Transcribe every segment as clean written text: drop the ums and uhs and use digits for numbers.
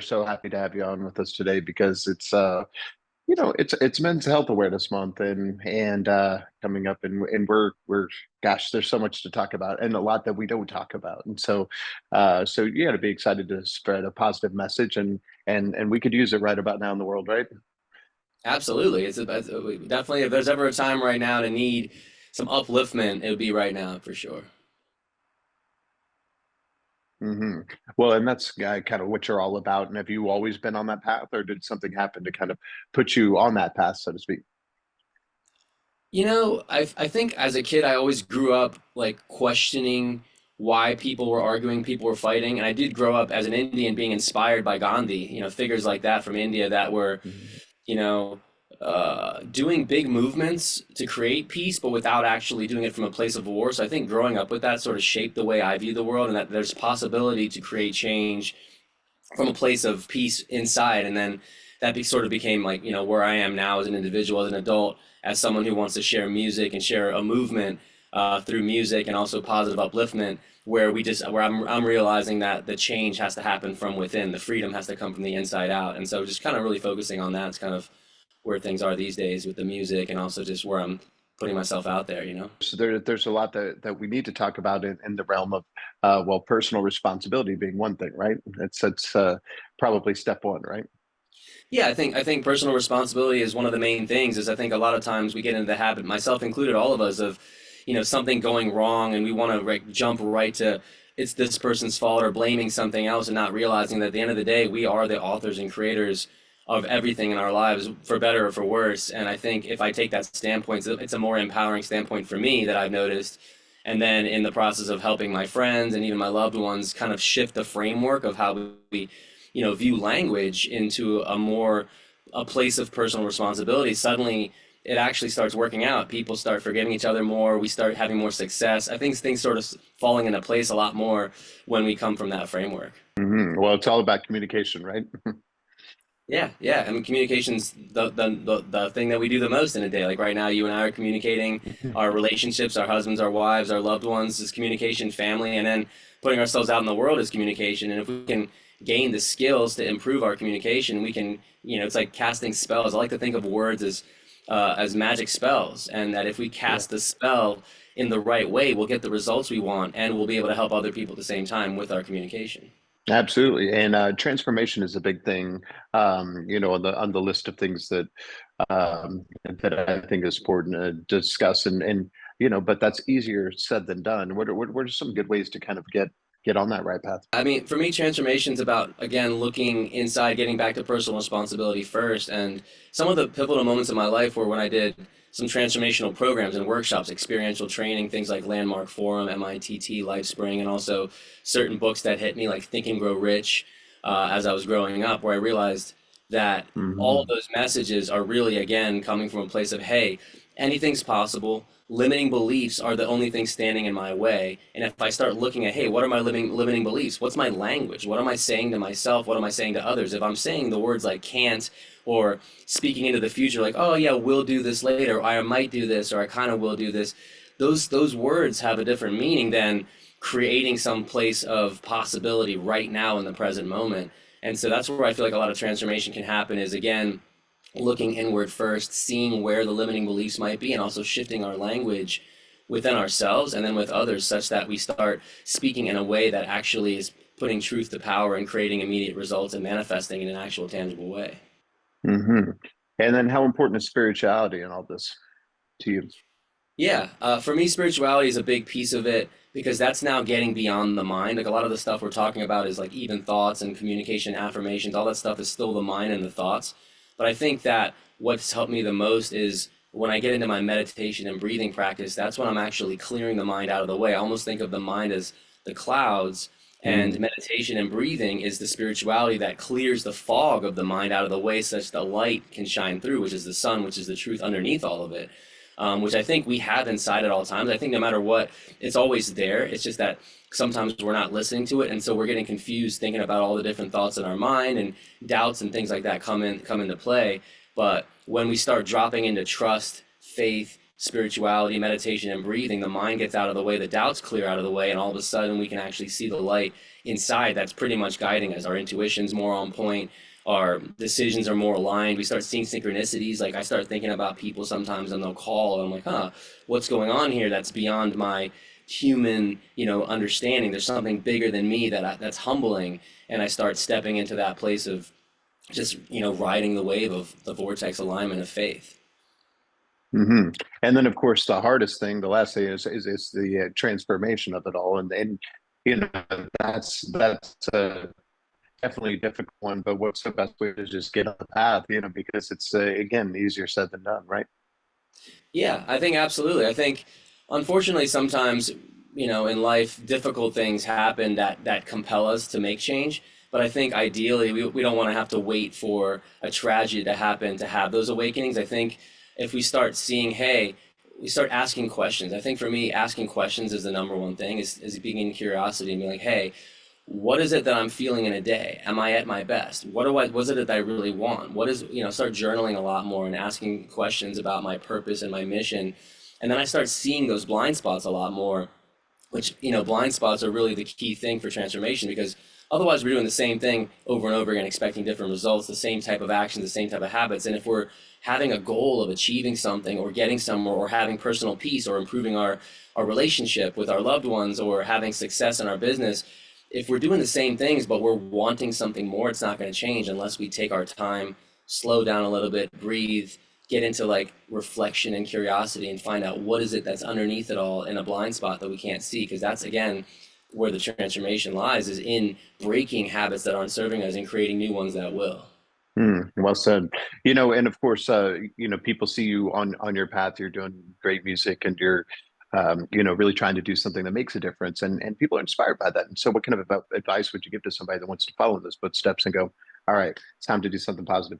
we're so happy to have you on with us today because it's Men's Health Awareness Month and coming up, and we're gosh, there's so much to talk about and a lot that we don't talk about, and so you got to be excited to spread a positive message, and we could use it right about now in the world, right? Absolutely. Definitely, if there's ever a time right now to need some upliftment, it would be right now for sure. hmm Well, and that's kind of what you're all about. And have you always been on that path, or did something happen to kind of put you on that path, so to speak? I think as a kid I always grew up like questioning why people were arguing, people were fighting, and I did grow up as an Indian being inspired by Gandhi, figures like that from India that were Mhm. you know, doing big movements to create peace, but without actually doing it from a place of war. So I think growing up with that sort of shaped the way I view the world, and that there's possibility to create change from a place of peace inside. And then sort of became like, where I am now as an individual, as an adult, as someone who wants to share music and share a movement through music and also positive upliftment, where I'm realizing that the change has to happen from within, the freedom has to come from the inside out. And so just kind of really focusing on that is kind of where things are these days with the music, and also just where I'm putting myself out there. So there's a lot that we need to talk about in the realm of, well, personal responsibility being one thing, right? It's probably step one, right? Yeah, I think personal responsibility is one of the main things. Is I think a lot of times we get into the habit, myself included, all of us, of something going wrong, and we want to like jump right to it's this person's fault or blaming something else, and not realizing that at the end of the day we are the authors and creators of everything in our lives, for better or for worse. And I think if I take that standpoint, it's a more empowering standpoint for me that I've noticed. And then in the process of helping my friends and even my loved ones kind of shift the framework of how we view language into a place of personal responsibility, suddenly it actually starts working out. People start forgiving each other more. We start having more success. I think things sort of falling into place a lot more when we come from that framework. Well, it's all about communication, right? Yeah, yeah. I mean, communication's the thing that we do the most in a day. Like right now, you and I are communicating our relationships, our husbands, our wives, our loved ones is communication, family, and then putting ourselves out in the world is communication. And if we can gain the skills to improve our communication, we can, it's like casting spells. I like to think of words as magic spells, and that if we Yeah. cast the spell in the right way, we'll get the results we want, and we'll be able to help other people at the same time with our communication. Absolutely, and transformation is a big thing. On the list of things that I think is important to discuss, and but that's easier said than done. What are some good ways to kind of get on that right path? I mean, for me, transformation's about, again, looking inside, getting back to personal responsibility first. And some of the pivotal moments in my life were when I did some transformational programs and workshops, experiential training, things like Landmark Forum, MITT, LifeSpring, and also certain books that hit me, like Think and Grow Rich, as I was growing up, where I realized that all of Hmm those messages are really, again, coming from a place of, hey, anything's possible. Limiting beliefs are the only thing standing in my way. And if I start looking at, hey, what are my limiting beliefs? What's my language? What am I saying to myself? What am I saying to others? If I'm saying the words like can't, or speaking into the future, like, oh yeah, we'll do this later, or I might do this, or I kind of will do this, those words have a different meaning than creating some place of possibility right now in the present moment. And so that's where I feel like a lot of transformation can happen, is again looking inward first, seeing where the limiting beliefs might be, and also shifting our language within ourselves and then with others, such that we start speaking in a way that actually is putting truth to power and creating immediate results and manifesting in an actual tangible way. hmm And then how important is spirituality in all this to you? Yeah, for me, spirituality is a big piece of it, because that's now getting beyond the mind. Like a lot of the stuff we're talking about is like even thoughts and communication, affirmations, all that stuff is still the mind and the thoughts. But I think that what's helped me the most is when I get into my meditation and breathing practice, that's when I'm actually clearing the mind out of the way. I almost think of the mind as the clouds, and Mm. meditation and breathing is the spirituality that clears the fog of the mind out of the way, such that light can shine through, which is the sun, which is the truth underneath all of it, which I think we have inside at all times. I think no matter what, it's always there. It's just that sometimes we're not listening to it, and so we're getting confused thinking about all the different thoughts in our mind, and doubts and things like that come into play. But when we start dropping into trust, faith, spirituality, meditation, and breathing, the mind gets out of the way, the doubts clear out of the way, and all of a sudden we can actually see the light inside that's pretty much guiding us. Our intuition's more on point, our decisions are more aligned. We start seeing synchronicities. Like I start thinking about people sometimes and they'll call and I'm like, huh, what's going on here that's beyond my human, understanding. There's something bigger than me that's humbling. And I start stepping into that place of just, riding the wave of the vortex alignment of faith. Hmm. And then, of course, the hardest thing, the last thing is the transformation of it all, and you know that's definitely a difficult one. But what's the best way to just get on the path? Because it's again easier said than done, right? Yeah, I think absolutely. I think, unfortunately, sometimes, in life, difficult things happen that compel us to make change. But I think ideally, we don't want to have to wait for a tragedy to happen to have those awakenings. I think if we start seeing, hey, we start asking questions. I think for me, asking questions is the number one thing, is being in curiosity and being like, hey, what is it that I'm feeling in a day? Am I at my best? Was it that I really want? Start journaling a lot more and asking questions about my purpose and my mission. And then I start seeing those blind spots a lot more, which, blind spots are really the key thing for transformation because otherwise we're doing the same thing over and over again, expecting different results, the same type of actions, the same type of habits. And if we're having a goal of achieving something or getting somewhere or having personal peace or improving our relationship with our loved ones or having success in our business, if we're doing the same things but we're wanting something more, it's not going to change unless we take our time, slow down a little bit, breathe, get into like reflection and curiosity and find out what is it that's underneath it all in a blind spot that we can't see, because that's again where the transformation lies, is in breaking habits that aren't serving us and creating new ones that will. Well said. And of course, people see you on your path. You're doing great music, and you're, really trying to do something that makes a difference, and people are inspired by that. And so, what kind of advice would you give to somebody that wants to follow in those footsteps and go, "All right, it's time to do something positive"?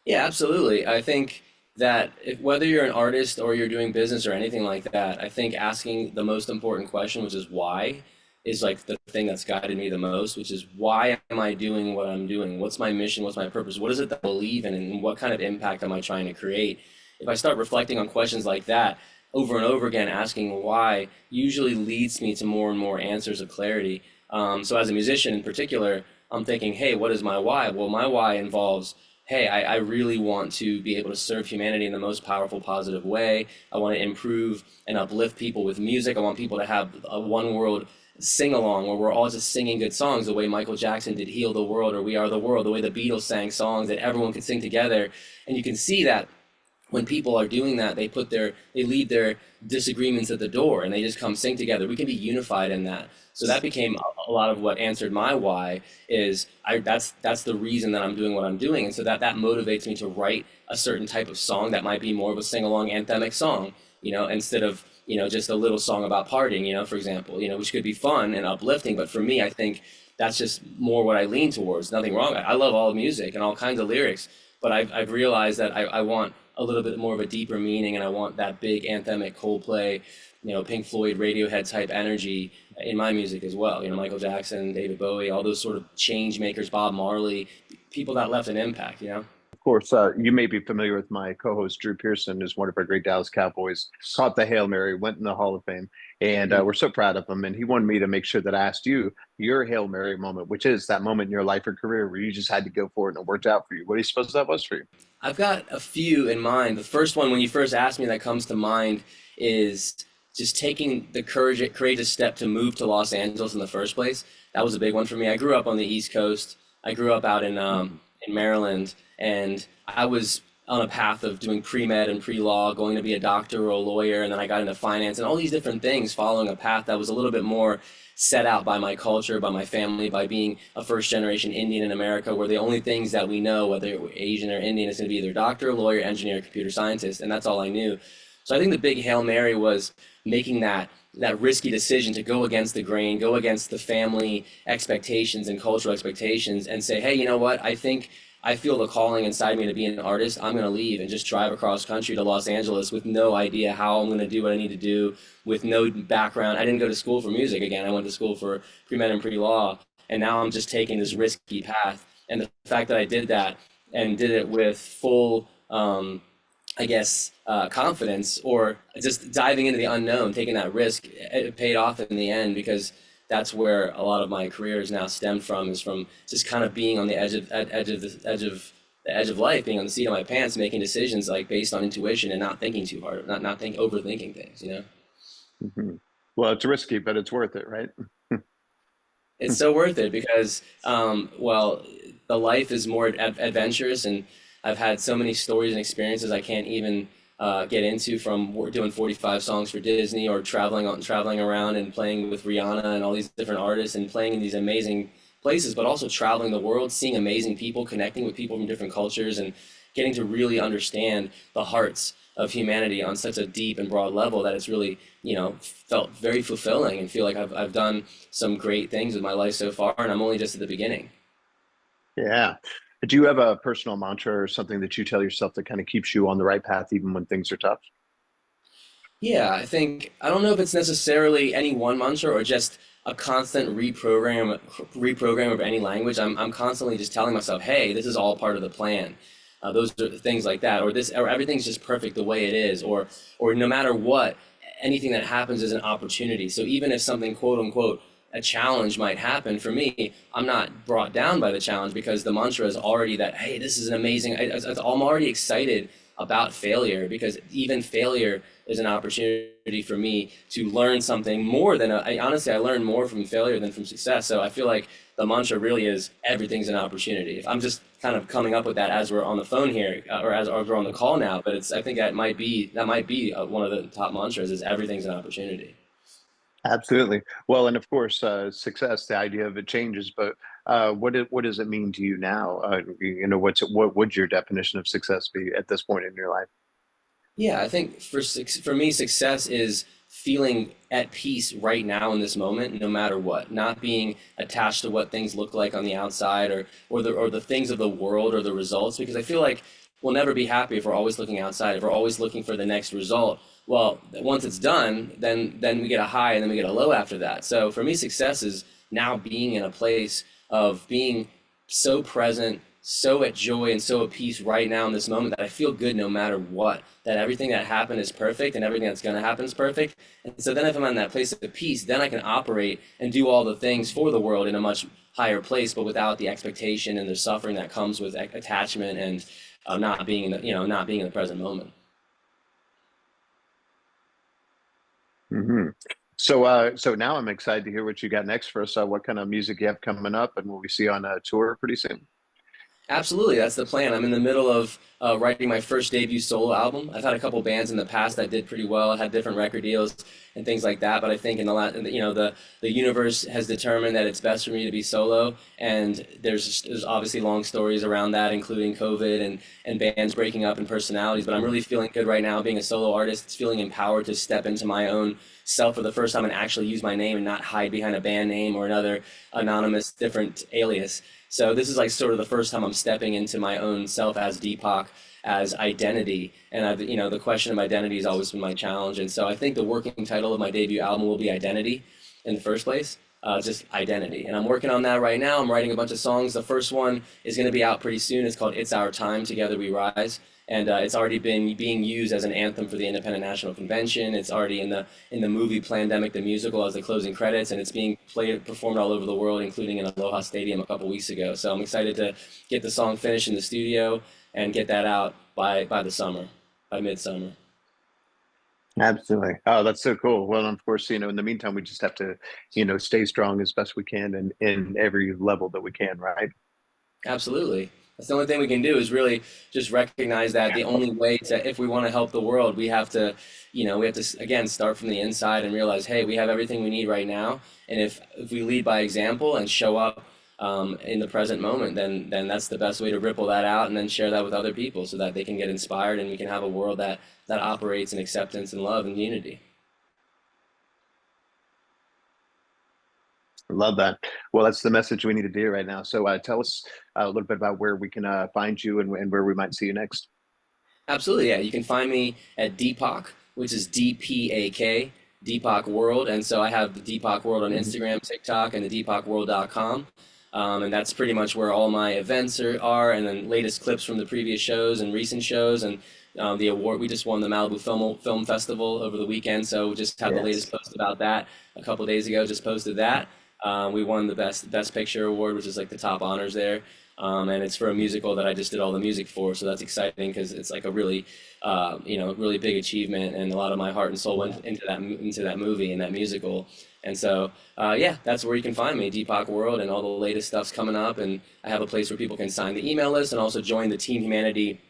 Yeah, absolutely. I think that whether you're an artist or you're doing business or anything like that, I think asking the most important question, which is why, is like the thing that's guided me the most, which is why am I doing what I'm doing? What's my mission? What's my purpose? What is it that I believe in? And what kind of impact am I trying to create? If I start reflecting on questions like that over and over again, asking why usually leads me to more and more answers of clarity. So as a musician in particular, I'm thinking, hey, what is my why? Well, my why involves, hey, I really want to be able to serve humanity in the most powerful, positive way. I want to improve and uplift people with music. I want people to have a one world sing along where we're all just singing good songs the way Michael Jackson did Heal the World or We Are the World, the way the Beatles sang songs that everyone could sing together. And you can see that when people are doing that, they leave their disagreements at the door and they just come sing together. We can be unified in that. So that became a lot of what answered my why, is that's the reason that I'm doing what I'm doing. And so that motivates me to write a certain type of song that might be more of a sing-along anthemic song, instead of, just a little song about partying, for example, which could be fun and uplifting. But for me, I think that's just more what I lean towards. Nothing wrong. I love all music and all kinds of lyrics, but I've realized that I want a little bit more of a deeper meaning, and I want that big anthemic Coldplay, Pink Floyd, Radiohead type energy in my music as well. Michael Jackson, David Bowie, all those sort of change makers, Bob Marley, people that left an impact. Of course, you may be familiar with my co-host Drew Pearson, is one of our great Dallas Cowboys. Caught the Hail Mary, went in the Hall of Fame, and Mm. we're so proud of him. And he wanted me to make sure that I asked you your Hail Mary moment, which is that moment in your life or career where you just had to go for it and it worked out for you. What do you suppose that was for you? I've got a few in mind. The first one, when you first asked me, that comes to mind is just taking the courageous step to move to Los Angeles in the first place. That was a big one for me. I grew up on the East Coast. I grew up out in Maryland, and I was on a path of doing pre-med and pre-law, going to be a doctor or a lawyer, and then I got into finance and all these different things, following a path that was a little bit more set out by my culture, by my family, by being a first generation Indian in America, where the only things that we know, whether we're Asian or Indian, is going to be either doctor, lawyer, engineer, computer scientist, and that's all I knew. So I think the big Hail Mary was making that risky decision to go against the grain, go against the family expectations and cultural expectations, and say, hey, you know what? I feel the calling inside me to be an artist. I'm going to leave and just drive across country to Los Angeles with no idea how I'm going to do what I need to do, with no background. I didn't go to school for music. Again, I went to school for pre-med and pre-law, and now I'm just taking this risky path. And the fact that I did that and did it with full I guess, confidence or just diving into the unknown, taking that risk, it paid off in the end because that's where a lot of my career is now stemmed from, is from just kind of being on the edge of life, being on the seat of my pants, making decisions like based on intuition and not thinking too hard, not overthinking things, you know? Mhm. Well, it's risky, but it's worth it, right? It's so worth it because, well, the life is more adventurous, and I've had so many stories and experiences I can't even get into from doing 45 songs for Disney or traveling around and playing with Rihanna and all these different artists and playing in these amazing places, but also traveling the world, seeing amazing people, connecting with people from different cultures, and getting to really understand the hearts of humanity on such a deep and broad level that it's really, felt very fulfilling and feel like I've done some great things with my life so far, and I'm only just at the beginning. Yeah. Do you have a personal mantra or something that you tell yourself that kind of keeps you on the right path even when things are tough? Yeah, I don't know if it's necessarily any one mantra or just a constant reprogram of any language. I'm constantly just telling myself, hey, this is all part of the plan. Those are things like that, or this, or everything's just perfect the way it is, or no matter what, anything that happens is an opportunity. So even if something, quote unquote, a challenge might happen for me, I'm not brought down by the challenge because the mantra is already that, hey, this is an amazing. I'm already excited about failure because even failure is an opportunity for me to learn something more than honestly, I learn more from failure than from success. So I feel like the mantra really is everything's an opportunity. If I'm just kind of coming up with that as we're on the phone here, or we're on the call now, but I think that might be one of the top mantras is everything's an opportunity. Absolutely. Well, and of course, success, the idea of it changes, but what does it mean to you now? What would your definition of success be at this point in your life? Yeah, I think for me, success is feeling at peace right now in this moment, no matter what. Not being attached to what things look like on the outside, or the things of the world or the results, because I feel like we'll never be happy if we're always looking outside, if we're always looking for the next result. Well, once it's done, then we get a high and then we get a low after that. So for me, success is now being in a place of being so present, so at joy, and so at peace right now in this moment that I feel good no matter what. That everything that happened is perfect and everything that's going to happen is perfect. And so then if I'm in that place of peace, then I can operate and do all the things for the world in a much higher place, but without the expectation and the suffering that comes with attachment and not being in the present moment. Hmm. So now I'm excited to hear what you got next for us. What kind of music you have coming up, and will we see you on a tour pretty soon? Absolutely, that's the plan. I'm in the middle of writing my first debut solo album. I've had a couple bands in the past that did pretty well, had different record deals and things like that. But I think in the last, the universe has determined that it's best for me to be solo. And there's obviously long stories around that, including COVID and bands breaking up and personalities. But I'm really feeling good right now, being a solo artist. It's feeling empowered to step into my own self for the first time and actually use my name and not hide behind a band name or another anonymous different alias. So this is like sort of the first time I'm stepping into my own self as DPAK, as identity. And the question of identity has always been my challenge. And so I think the working title of my debut album will be Identity in the first place. Just identity. And I'm working on that right now. I'm writing a bunch of songs. The first one is going to be out pretty soon. It's called It's Our Time, Together We Rise. And it's already been being used as an anthem for the Independent National Convention. It's already in the movie Plandemic the Musical as the closing credits, and it's being performed all over the world, including in Aloha Stadium a couple weeks ago. So I'm excited to get the song finished in the studio and get that out by the summer, by midsummer. Absolutely. Oh, that's so cool. Well, and of course, in the meantime, we just have to, stay strong as best we can in every level that we can, right? Absolutely. That's the only thing we can do is really just recognize that the only way to, if we want to help the world, we have to again start from the inside and realize, hey, we have everything we need right now. And if we lead by example and show up in the present moment, then that's the best way to ripple that out and then share that with other people so that they can get inspired and we can have a world that operates in acceptance and love and unity. Love that. Well, that's the message we need to do right now. So tell us a little bit about where we can find you and where we might see you next. Absolutely, yeah. You can find me at DPAK, which is DPAK, Deepak World. And so I have the Deepak World on Mhm. Instagram, TikTok, and the deepakworld.com. And that's pretty much where all my events are, and then latest clips from the previous shows and recent shows. And the award. We just won the Malibu Film Festival over the weekend, so we just had the latest Yes. post about that a couple days ago. Just posted that. We won the Best Picture award, which is like the top honors there. And it's for a musical that I just did all the music for, so that's exciting because it's like a really, really big achievement, and a lot of my heart and soul Yeah. went into that movie and that musical. And so, yeah, that's where you can find me, DPAK World, and all the latest stuff's coming up. And I have a place where people can sign the email list and also join the Team Humanity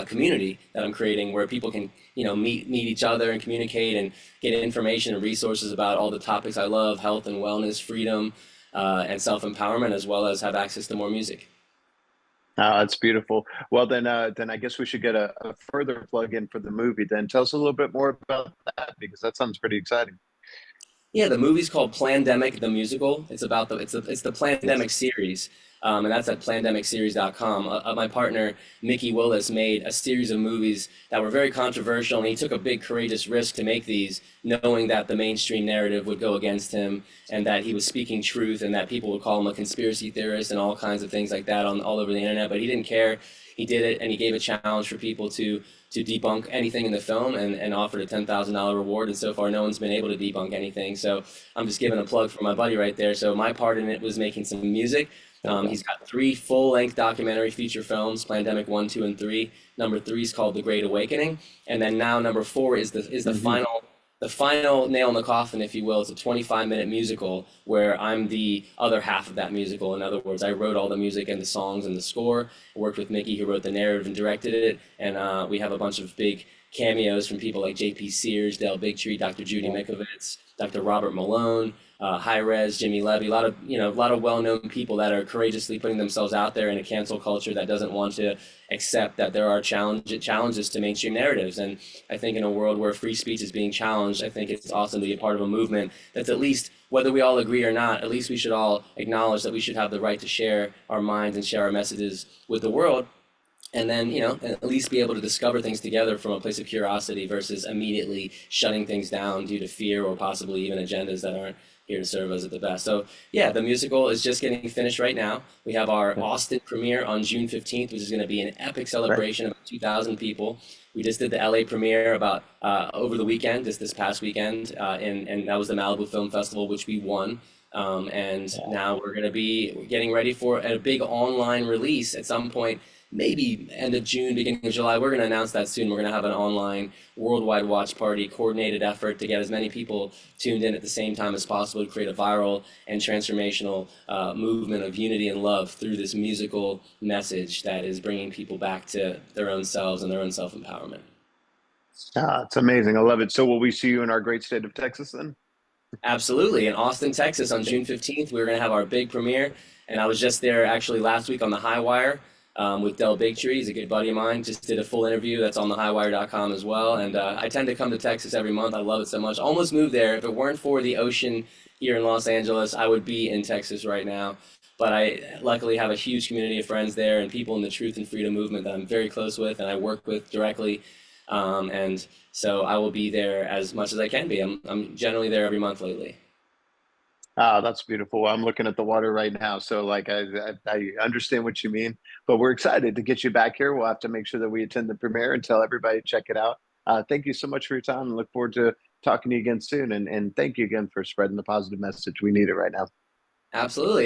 community that I'm creating, where people can, meet each other and communicate and get information and resources about all the topics I love: health and wellness, freedom, and self-empowerment, as well as have access to more music. That's beautiful. Well, then I guess we should get a further plug in for the movie. Then tell us a little bit more about that because that sounds pretty exciting. Yeah, the movie's called Plandemic the Musical. It's the Yes. Plandemic series, and that's at plandemicseries.com. My partner Mickey Willis made a series of movies that were very controversial, and he took a big courageous risk to make these, knowing that the mainstream narrative would go against him, and that he was speaking truth, and that people would call him a conspiracy theorist and all kinds of things like that on all over the internet. But he didn't care. He did it, and he gave a challenge for people to debunk anything in the film, and offered a $10,000 reward. And so far, no one's been able to debunk anything. So I'm just giving a plug for my buddy right there. So my part in it was making some music. Okay. He's got three full-length documentary feature films: Plandemic 1, 2, and 3. Number 3 is called The Great Awakening, and then now number 4 is Hmm. the final nail in the coffin, if you will. It's a 25-minute musical where I'm the other half of that musical. In other words, I wrote all the music and the songs and the score. I worked with Mickey, who wrote the narrative and directed it, and we have a bunch of big cameos from people like J.P. Sears, Del Bigtree, Dr. Judy Yeah. Mikovits, Dr. Robert Malone, High Res, Jimmy Levy, a lot of well-known people that are courageously putting themselves out there in a cancel culture that doesn't want to accept that there are challenges to mainstream narratives. And I think in a world where free speech is being challenged, I think it's awesome to be a part of a movement that's, at least, whether we all agree or not, at least we should all acknowledge that we should have the right to share our minds and share our messages with the world, and then, at least be able to discover things together from a place of curiosity versus immediately shutting things down due to fear or possibly even agendas that aren't here to serve us at the best. So yeah, the musical is just getting finished right now. We have our Yeah. Austin premiere on June 15th, which is going to be an epic Right. celebration of 2,000 people. We just did the LA premiere about over the weekend, this past weekend, and that was the Malibu Film Festival, which we won. And Yeah. now we're going to be getting ready for a big online release at some point, maybe end of June, beginning of July. We're going to announce that soon. We're going to have an online worldwide watch party, coordinated effort to get as many people tuned in at the same time as possible to create a viral and transformational movement of unity and love through this musical message that is bringing people back to their own selves and their own self-empowerment. It's amazing. I love it. So will we see you in our great state of Texas then? Absolutely. In Austin, Texas on Yeah. June 15th, we're going to have our big premiere. And I was just there actually last week on the High Wire with Del Bigtree. He's a good buddy of mine. Just did a full interview that's on thehighwire.com as well. And I tend to come to Texas every month. I love it so much. Almost moved there. If it weren't for the ocean here in Los Angeles, I would be in Texas right now. But I luckily have a huge community of friends there and people in the truth and freedom movement that I'm very close with and I work with directly. And so I will be there as much as I can be. I'm generally there every month lately. That's beautiful. I'm looking at the water right now, so like I understand what you mean. But we're excited to get you back here. We'll have to make sure that we attend the premiere and tell everybody to check it out. Thank you so much for your time, and look forward to talking to you again soon. And thank you again for spreading the positive message. We need it right now. Absolutely.